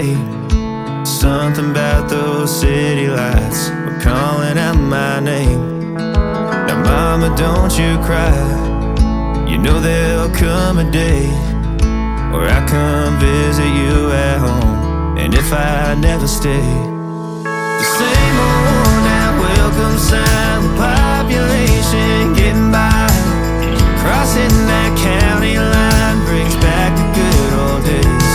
late. Something about those city lights were calling out my name. Now mama, don't you cry, you know there'll come a day where I come visit you at home. And if I never stay, the same old worn out welcome sign with population getting by, crossing that county line brings back the good old days,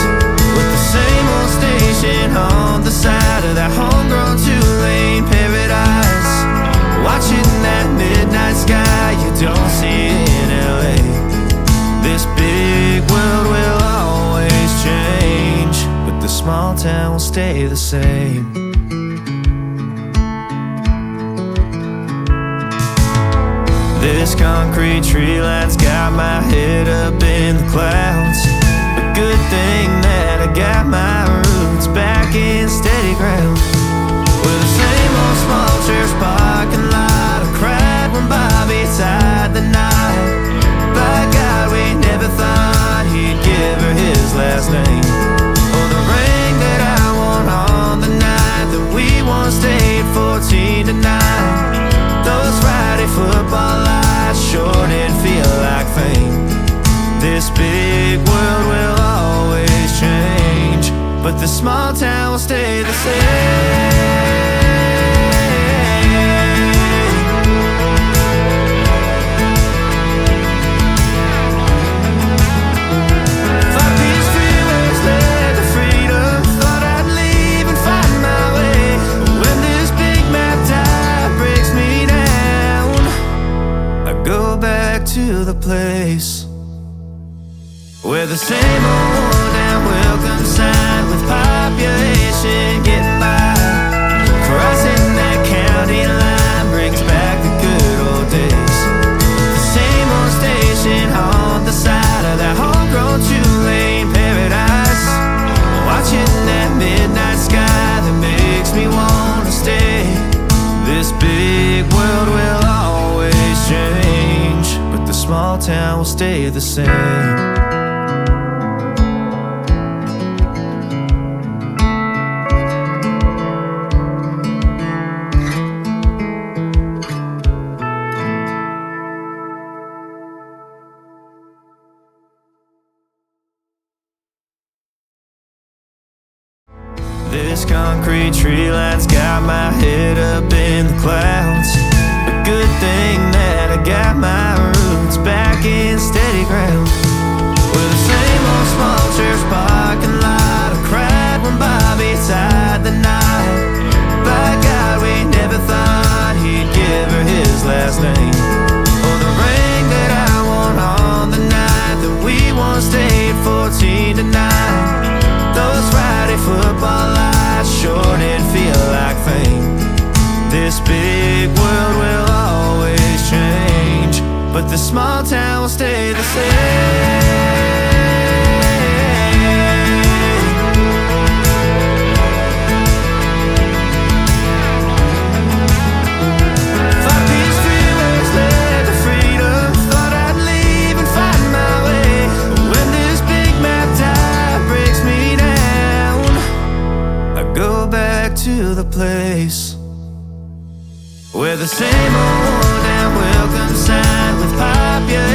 with the same old station on the side of that homegrown two-lane paradise, watching that midnight sky you don't see in LA. This big world will always change, but the small town will stay the same. This concrete tree line's got my head up in the clouds. A good thing that I got my roots back in steady ground. With the same old small church parking lot, I cried when Bobby tied the knot. By God, we never thought he'd give her his last name, or the ring that I won on the night that we once stayed 14 to 9. Those Friday football lights sure did feel like fame. This big world will always change, but the small town will stay the same. To the place where the same old worn out welcome sign with population getting by, crossing that county line brings back the good old days. The same old station on the side of that homegrown two-lane paradise, watching that midnight sky that makes me want to stay. This big world will always change, but the small town will stay the same. This concrete tree line's got my head up in the clouds. A good thing that I got my roots back in steady ground. With the same old small church parking lot, I cried when Bobby tied the knot. By God, we never thought he'd give her his last name, or the ring that I won on the night that we once stayed 14 to 9. Those Friday football lights sure did feel like fame. This big world will always change, but the small town will stay the same. To the place where the same old worn out welcome sign with population